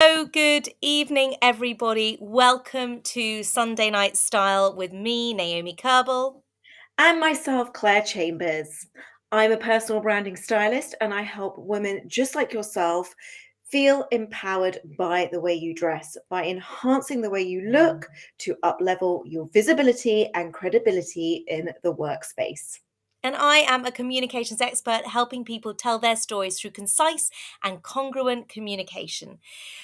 Good evening, everybody. Welcome to Sunday Night Style with me, Naomi Kerbel. And myself, Clare Chambers. I'm a personal branding stylist and I help women just like yourself feel empowered by the way you dress, by enhancing the way you look to uplevel your visibility and credibility in the workspace. And I am a communications expert helping people tell their stories through concise and congruent communication.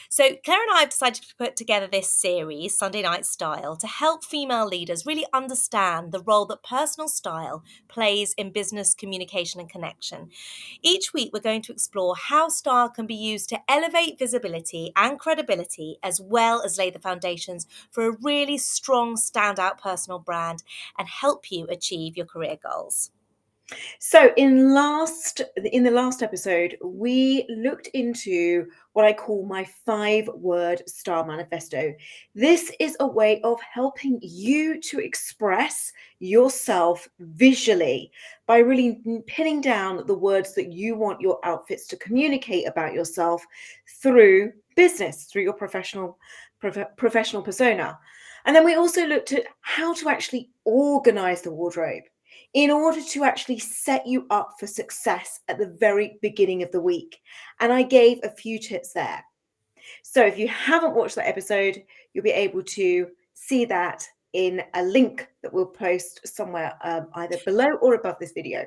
So, Claire and I have decided to put together this series, Sunday Night Style, to help female leaders really understand the role that personal style plays in business communication and connection. Each week, we're going to explore how style can be used to elevate visibility and credibility, as well as lay the foundations for a really strong, standout personal brand and help you achieve your career goals. So in the last episode, we looked into what I call my 5-word style manifesto. This is a way of helping you to express yourself visually by really pinning down the words that you want your outfits to communicate about yourself through business, through your professional persona. And then we also looked at how to actually organize the wardrobe in order to actually set you up for success at the very beginning of the week. And I gave a few tips there. So if you haven't watched that episode, you'll be able to see that in a link that we'll post somewhere either below or above this video.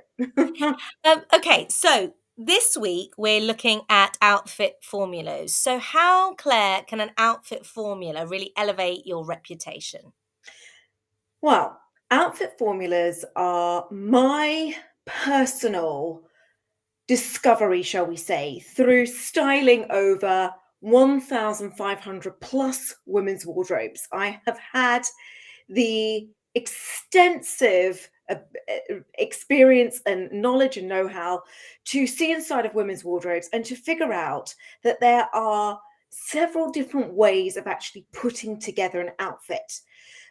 Okay, so this week we're looking at outfit formulas. So, how, Claire, can an outfit formula really elevate your reputation? Well, outfit formulas are my personal discovery, shall we say, through styling over 1,500 plus women's wardrobes. I have had the extensive experience and knowledge and know-how to see inside of women's wardrobes and to figure out that there are several different ways of actually putting together an outfit.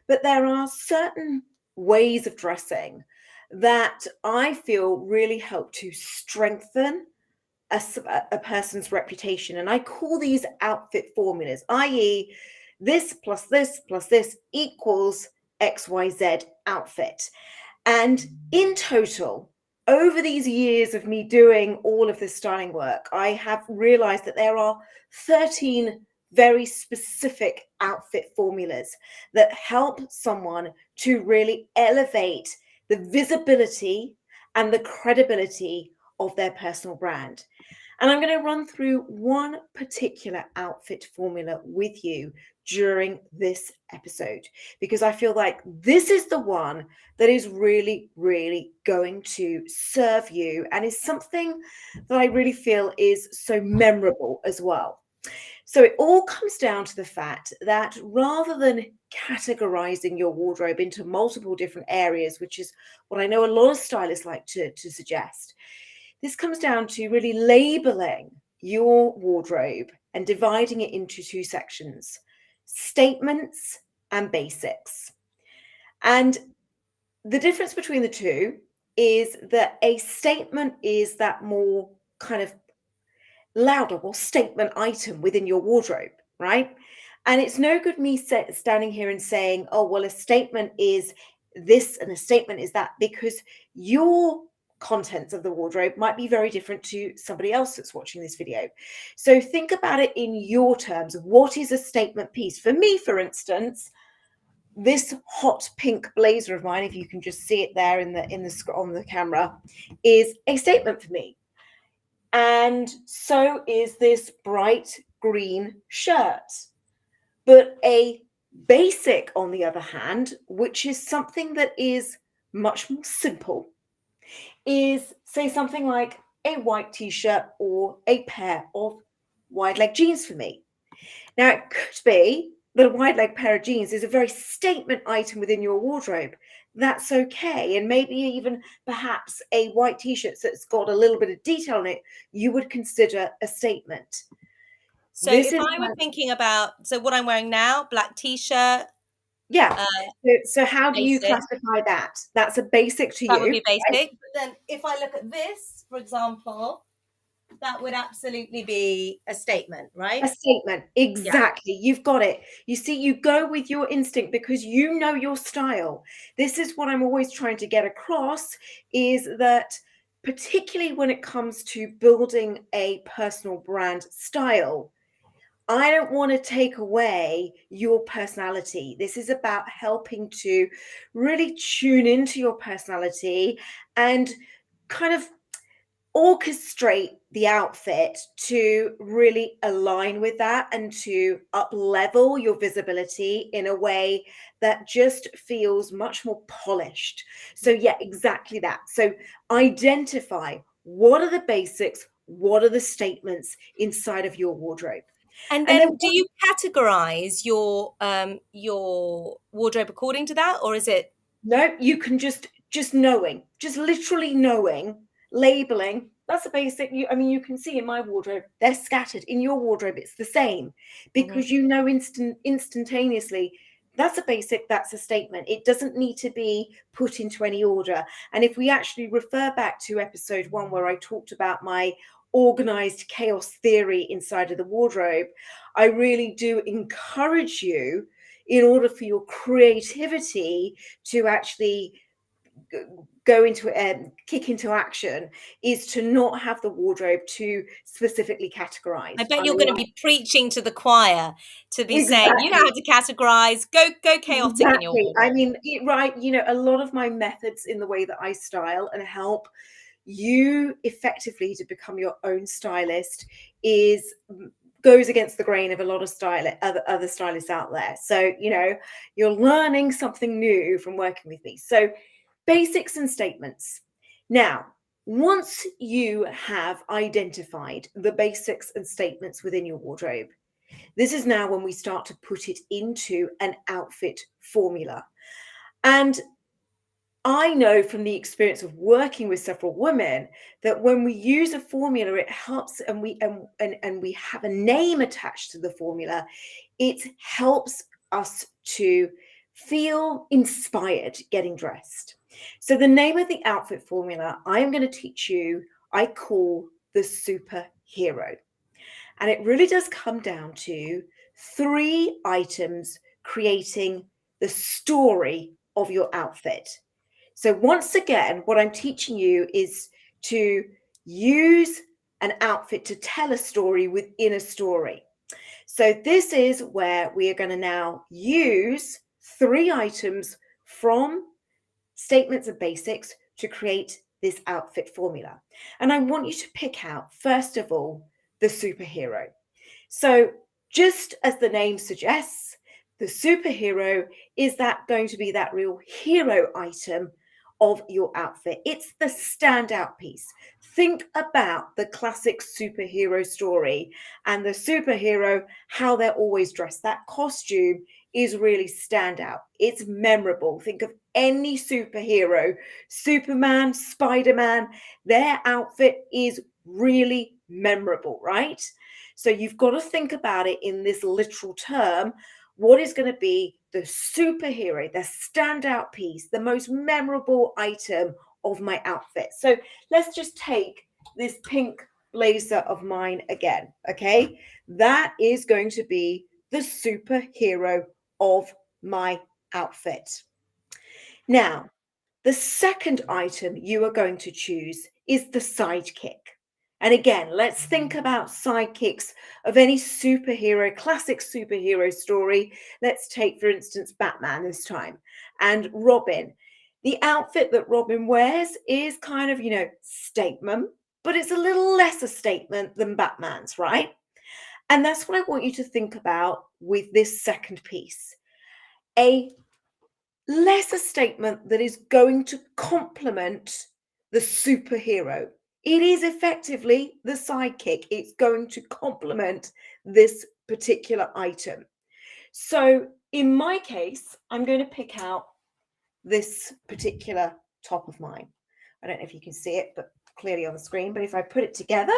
But there are certain ways of dressing that I feel really help to strengthen a person's reputation. And I call these outfit formulas, i.e., this plus this equals XYZ outfit. And in total, over these years of me doing all of this styling work, I have realized that there are 13 very specific outfit formulas that help someone to really elevate the visibility and the credibility of their personal brand. And I'm going to run through one particular outfit formula with you during this episode because I feel like this is the one that is really, really going to serve you and is something that I really feel is so memorable as well. So it all comes down to the fact that rather than categorizing your wardrobe into multiple different areas, which is what I know a lot of stylists like to suggest, this comes down to really labeling your wardrobe and dividing it into two sections: statements and basics. And the difference between the two is that a statement is that more kind of louder or statement item within your wardrobe, right? And it's no good me standing here and saying, oh, well, a statement is this and a statement is that, because your contents of the wardrobe might be very different to somebody else that's watching this video. So think about it in your terms. What is a statement piece? For me, for instance, this hot pink blazer of mine, if you can just see it there on the camera, is a statement for me. And so is this bright green shirt. But a basic, on the other hand, which is something that is much more simple, is, say, something like a white t-shirt or a pair of wide leg jeans for me. Now, it could be that a wide leg pair of jeans is a very statement item within your wardrobe. That's okay. And maybe even perhaps a white t-shirt that's got a little bit of detail on it, you would consider a statement. So, This if is I were thinking about, what I'm wearing now, black t-shirt, yeah. uh, So how do you basic, classify that? That's a basic to that would you, be right? basic. But then if I look at this, for example, that would absolutely be a statement, right? A statement. Yeah. Exactly. You've got it. You see, you go with your instinct because you know your style. This is what I'm always trying to get across is that particularly when it comes to building a personal brand style, I don't want to take away your personality. This is about helping to really tune into your personality and kind of orchestrate the outfit to really align with that and to up level your visibility in a way that just feels much more polished. So yeah, exactly that. So identify what are the basics, what are the statements inside of your wardrobe. And And then then do you categorize your wardrobe according to that, or is it no, you can just knowing, just literally knowing, labeling. That's a basic. I mean, you can see in my wardrobe, they're scattered. In your wardrobe, it's the same Mhm. because you know instantaneously. That's a basic. That's a statement. It doesn't need to be put into any order. And if we actually refer back to episode 1, where I talked about my organized chaos theory inside of the wardrobe, I really do encourage you in order for your creativity to actually go into kick into action is to not have the wardrobe too specifically I categorized. bet I you're mean, going to be preaching to the choir to be saying, you know how exactly. to categorize, go chaotic in your Exactly. I wardrobe. mean, right, a lot of my methods in the way that I style and help you effectively to become your own stylist is goes against the grain of a lot of other stylists out there. So, you're learning something new from working with me. So, basics and statements. Now, once you have identified the basics and statements within your wardrobe, this is now when we start to put it into an outfit formula. And I know from the experience of working with several women that when we use a formula, it helps, and we have a name attached to the formula, it helps us to feel inspired getting dressed. So the name of the outfit formula I am going to teach you, I call the superhero. And it really does come down to 3 items creating the story of your outfit. So, once again, what I'm teaching you is to use an outfit to tell a story within a story. So, this is where we are going to now use 3 items from statements of basics to create this outfit formula. And I want you to pick out, first of all, the superhero. So, just as the name suggests, the superhero is that going to be that real hero item of your outfit. It's the standout piece. Think about the classic superhero story and the superhero, how they're always dressed. That costume is really standout. It's memorable. Think of any superhero, Superman, Spider-Man, their outfit is really memorable, right? So you've got to think about it in this literal term. What is going to be the superhero, the standout piece, the most memorable item of my outfit? So let's just take this pink blazer of mine again. Okay. That is going to be the superhero of my outfit. Now, the second item you are going to choose is the sidekick. And again, let's think about sidekicks of any superhero, classic superhero story. Let's take, for instance, Batman this time and Robin. The outfit that Robin wears is kind of, statement, but it's a little less a statement than Batman's, right? And that's what I want you to think about with this second piece. A less a statement that is going to complement the superhero. It is effectively the sidekick. It's going to complement this particular item. So in my case, I'm going to pick out this particular top of mine. I don't know if you can see it, but clearly on the screen. But if I put it together,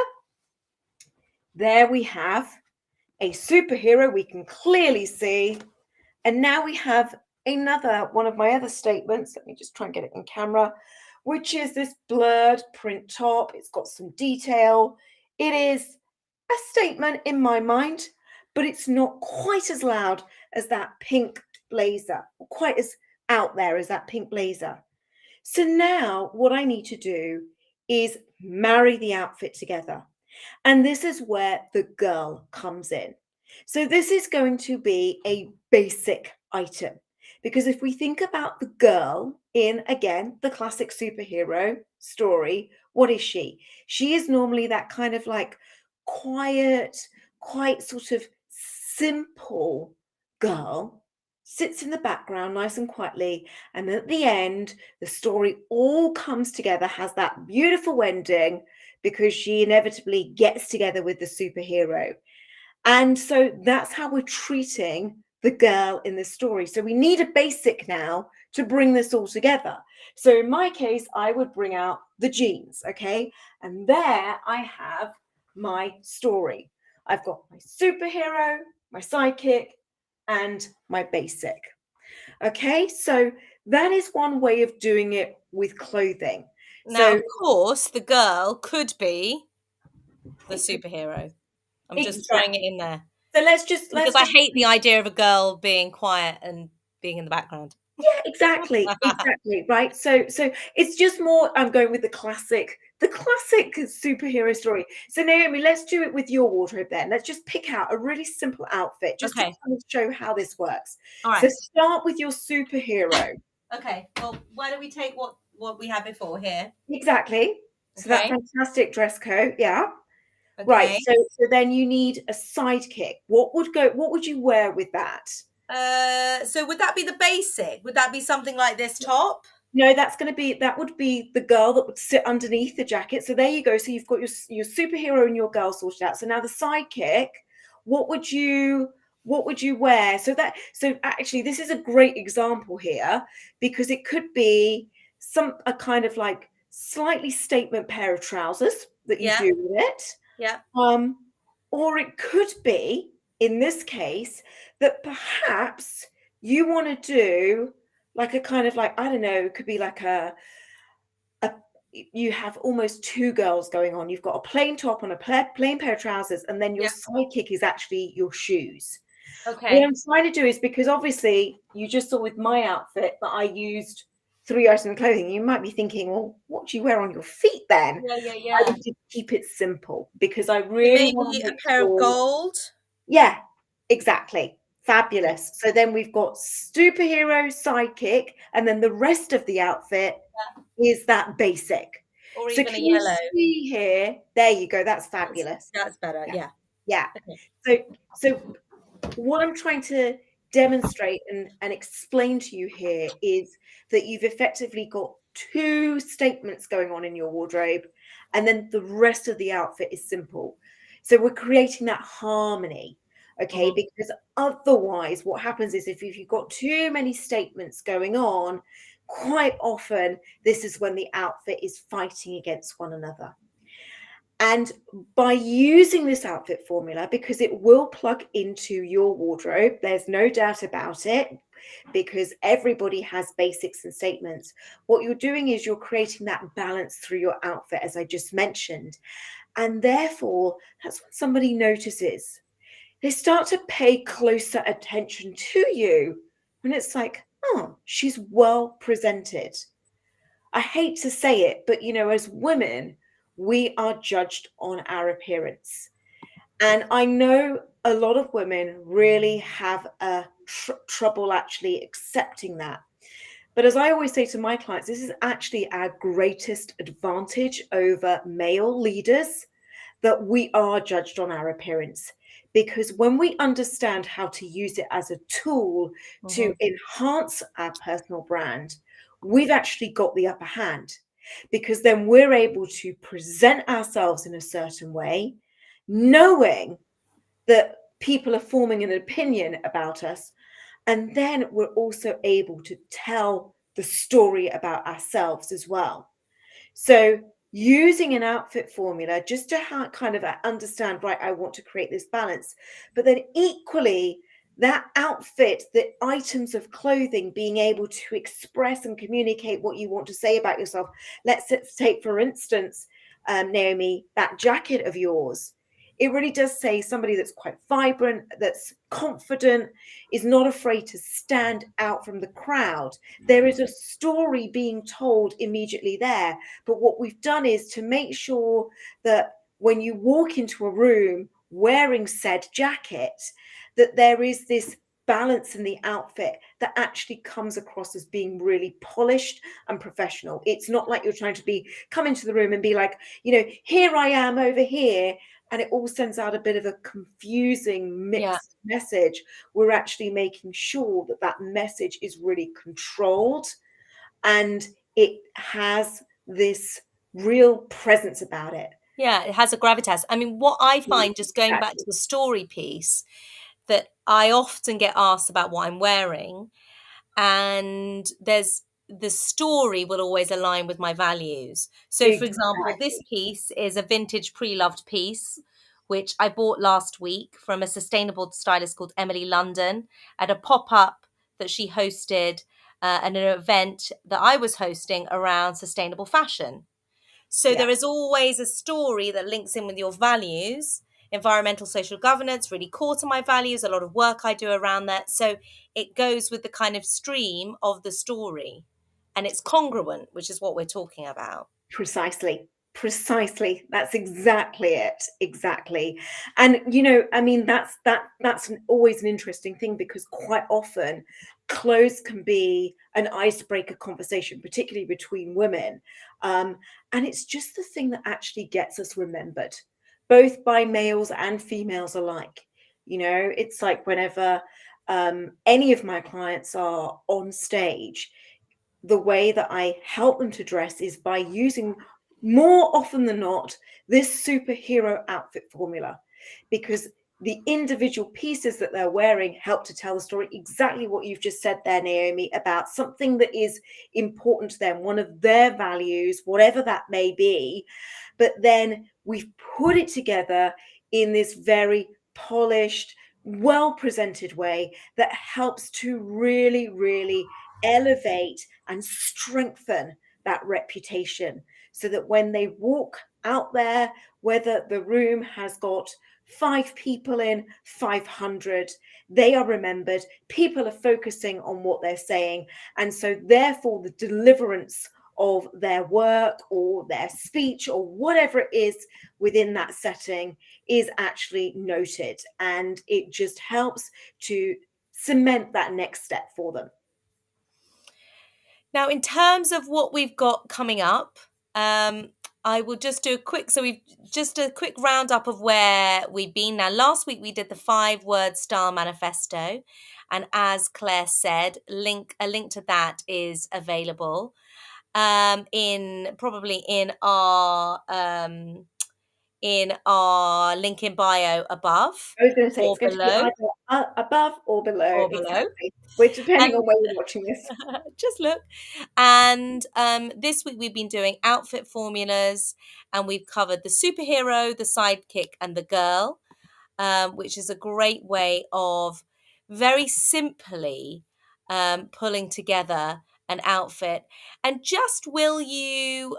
there we have a superhero we can clearly see. And now we have another one of my other statements. Let me just try and get it in camera, which is this blurred print top. It's got some detail. It is a statement in my mind, but it's not quite as loud as that pink blazer, or quite as out there as that pink blazer. So now what I need to do is marry the outfit together. And this is where the girl comes in. So this is going to be a basic item. Because if we think about the girl in, again, the classic superhero story, what is she? She is normally that kind of like quiet, quite sort of simple girl, sits in the background nice and quietly. And at the end, the story all comes together, has that beautiful ending because she inevitably gets together with the superhero. And so that's how we're treating the girl in this story. So we need a basic now to bring this all together. So in my case, I would bring out the jeans, okay? And there I have my story. I've got my superhero, my sidekick, and my basic. Okay, so that is one way of doing it with clothing. Now, of So course, the girl could be the superhero. I'm just throwing it exactly. in there So let's because I just hate the idea of a girl being quiet and being in the background. yeah, exactly, exactly, right? So it's just more I'm going with the classic superhero story. So Naomi, let's do it with your wardrobe then. Let's just pick out a really simple outfit just to Okay. kind of show how this works. All So right. start with your superhero. Okay. Well, why don't we take what we had before here? Exactly. So that Okay. fantastic dress coat, yeah. Right. Okay. So then you need a sidekick. What would you wear with that? So would that be the basic? Would that be something like this top? No, that would be the girl that would sit underneath the jacket. So there you go. So you've got your superhero and your girl sorted out. So now the sidekick, what would you wear? So actually this is a great example here because it could be a kind of like slightly statement pair of trousers that you Yeah. do with it. Yeah. Um, or it could be, in this case, that perhaps you want to do like a kind of like, I don't know, it could be like a you have almost two girls going on. You've got a plain top on a plain pair of trousers, and then your Yeah. sidekick is actually your shoes. What Okay. I'm trying to do is because obviously you just saw with my outfit that I used three items of clothing. You might be thinking, well, what do you wear on your feet then? Yeah. Yeah. I Yeah. would just keep it simple because I So really want maybe to a make pair of sure. gold. Yeah, exactly. Fabulous. So then we've got superhero, sidekick, and then the rest of the outfit is that basic. Or So even a can you yellow. see here? There you go. That's That's fabulous. that's better. Yeah. Yeah. Yeah. Okay. So what I'm trying to demonstrate and explain to you here is that you've effectively got two statements going on in your wardrobe, and then the rest of the outfit is simple. So we're creating that harmony, okay? Mhm. Because otherwise, what happens is if you've got too many statements going on, quite often this is when the outfit is fighting against one another. And by using this outfit formula, because it will plug into your wardrobe, there's no doubt about it, because everybody has basics and statements. What you're doing is you're creating that balance through your outfit, as I just mentioned. And therefore, that's when somebody notices. They start to pay closer attention to you. And it's like, oh, she's well presented. I hate to say it, but as women, we are judged on our appearance. And I know a lot of women really have a trouble actually accepting that. But as I always say to my clients, this is actually our greatest advantage over male leaders, that we are judged on our appearance. Because when we understand how to use it as a tool to Mhm. enhance our personal brand, we've actually got the upper hand. Because then we're able to present ourselves in a certain way, knowing that people are forming an opinion about us. And then we're also able to tell the story about ourselves as well. So using an outfit formula just to kind of understand, right, I want to create this balance, but then equally that outfit, the items of clothing, being able to express and communicate what you want to say about yourself. Let's take, for instance, Naomi, that jacket of yours. It really does say somebody that's quite vibrant, that's confident, is not afraid to stand out from the crowd. There is a story being told immediately there. But what we've done is to make sure that when you walk into a room wearing said jacket, that there is this balance in the outfit that actually comes across as being really polished and professional. It's not like you're trying to come into the room and be like, here I am over here, and it all sends out a bit of a confusing Yeah. mixed message. We're actually making sure that that message is really controlled and it has this real presence about it. Yeah, it has a gravitas. I mean, what I find, just going back Exactly. to the story piece, that I often get asked about what I'm wearing, and the story will always align with my values. So, for example, this Exactly. piece is a vintage pre-loved piece, which I bought last week from a sustainable stylist called Emily London at a pop-up that she hosted at an event that I was hosting around sustainable fashion. So Yeah. there is always a story that links in with your values. Environmental social governance, really core to my values, a lot of work I do around that. So it goes with the kind of stream of the story, and it's congruent, which is what we're talking about. Precisely. Precisely. That's exactly it. Exactly. And I mean, that's always an interesting thing, because quite often clothes can be an icebreaker conversation, particularly between women. And it's just the thing that actually gets us remembered, both by males and females alike. It's like whenever any of my clients are on stage, the way that I help them to dress is by using, more often than not, this superhero outfit formula, because the individual pieces that they're wearing help to tell the story. Exactly what you've just said there, Naomi, about something that is important to them, one of their values, whatever that may be. But then we've put it together in this very polished, well presented way that helps to really, really elevate and strengthen that reputation, so that when they walk out there, whether the room has got 5 people in, 500, they are remembered. People are focusing on what they're saying. And so, therefore, the deliverance of their work or their speech or whatever it is within that setting is actually noted. And it just helps to cement that next step for them. Now, in terms of what we've got coming up, I will just do a quick. So we've just a quick roundup of where we've been. Now, last week we did the 5-word style manifesto, and as Claire said, a link to that is available in probably in our link in bio above I was going to say it's or going to be below either above or below, or below. exactly, which depending And on where you're watching this. just look. And this week we've been doing outfit formulas, and we've covered the superhero, the sidekick, and the girl, which is a great way of very simply pulling together an outfit. And just will you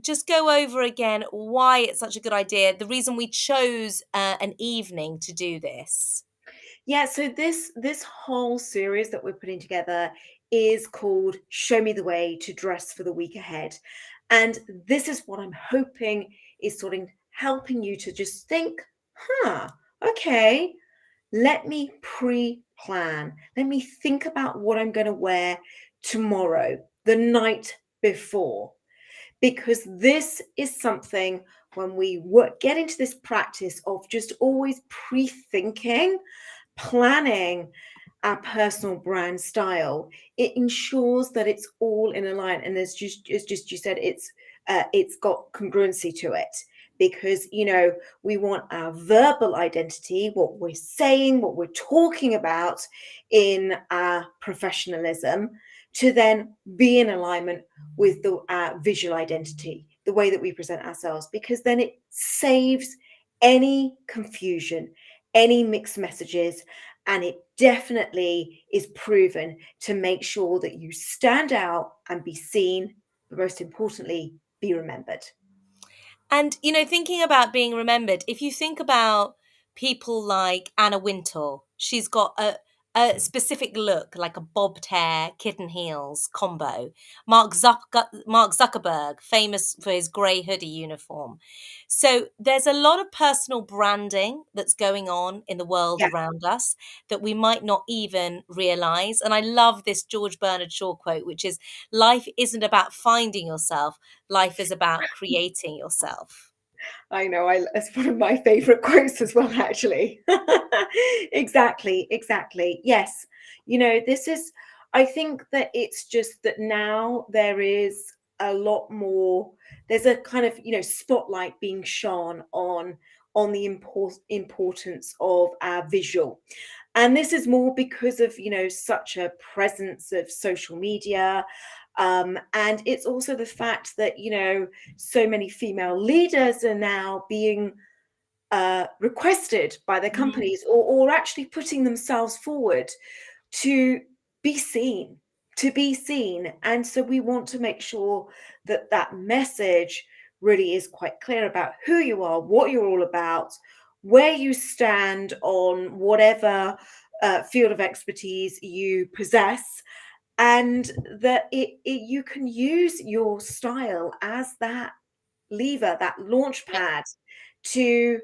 just go over again why it's such a good idea, the reason we chose an evening to do this? Yeah, so this whole series that we're putting together is called Show Me the Way to Dress for the Week Ahead. And this is what I'm hoping is sort of helping you to just think, okay, let me pre-plan. Let me think about what I'm going to wear tomorrow, the night before, because this is something, when we get into this practice of just always pre-thinking, planning our personal brand style, it ensures that it's all in a line. And as just you said, it's got congruency to it, because we want our verbal identity, what we're saying, what we're talking about in our professionalism, to then be in alignment with the visual identity, the way that we present ourselves, because then it saves any confusion, any mixed messages, and it definitely is proven to make sure that you stand out and be seen, but most importantly, be remembered. And, thinking about being remembered, if you think about people like Anna Wintour, she's got a specific look, like a bobbed hair, kitten heels combo. Mark Zuckerberg, famous for his grey hoodie uniform. So there's a lot of personal branding that's going on in the world Yeah, around us that we might not even realize. And I love this George Bernard Shaw quote, which is, life isn't about finding yourself. Life is about creating yourself. I know. It's one of my favorite quotes as well, actually. Exactly, exactly. Yes. This is, I think that it's just that now there is a lot more, there's a kind of, spotlight being shone on the importance of our visual. And this is more because of, such a presence of social media. And it's also the fact that, so many female leaders are now being requested by their Mhm. companies, or actually putting themselves forward to be seen, And so we want to make sure that that message really is quite clear about who you are, what you're all about, where you stand on whatever field of expertise you possess, and that you can use your style as that lever, that launch Yeah. pad to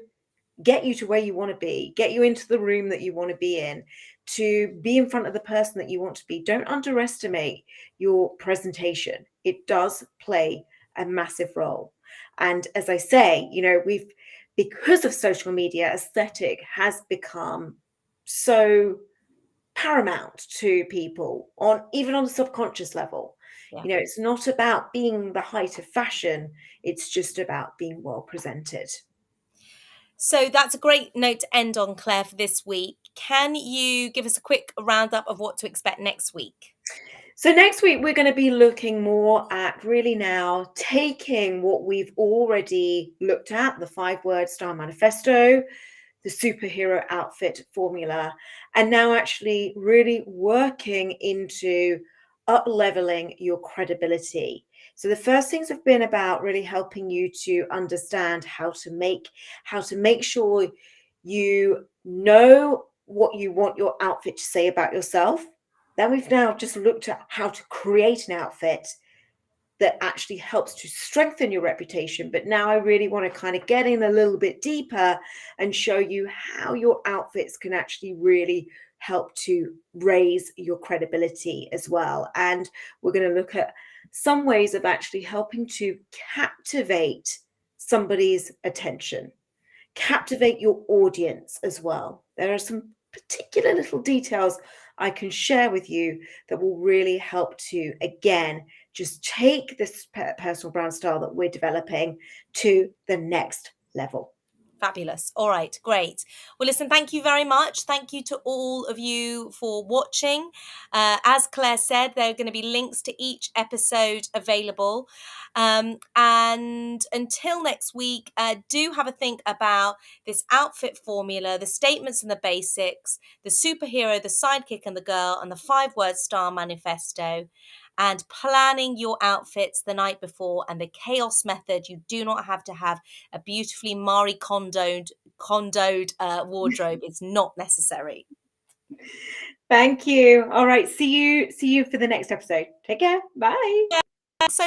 get you to where you want to be, get you into the room that you want to be in, to be in front of the person that you want to be. Don't underestimate your presentation. It does play a massive role. And as I say, because of social media, aesthetic has become so paramount to people, on even on the subconscious level. Yeah. It's not about being the height of fashion, it's just about being well presented. So that's a great note to end on, Claire, for this week. Can you give us a quick roundup of what to expect next week? So next week we're going to be looking more at really now taking what we've already looked at, the 5-word style manifesto, the superhero outfit formula, and now actually really working into up leveling your credibility. So the first things have been about really helping you to understand how to make sure you know what you want your outfit to say about yourself. Then we've now just looked at how to create an outfit that actually helps to strengthen your reputation. But now I really want to kind of get in a little bit deeper and show you how your outfits can actually really help to raise your credibility as well. And we're going to look at some ways of actually helping to captivate somebody's attention, captivate your audience as well. There are some particular little details I can share with you that will really help to, again, just take this personal brand style that we're developing to the next level. Fabulous. All right, great. Well, listen, thank you very much. Thank you to all of you for watching. As Claire said, there are going to be links to each episode available. And until next week, do have a think about this outfit formula, the statements and the basics, the superhero, the sidekick and the girl, and the 5-word star manifesto, and planning your outfits the night before, and the chaos method. You do not have to have a beautifully Marie Kondoed wardrobe. It's not necessary. Thank you. All right. See you for the next episode. Take care. Bye.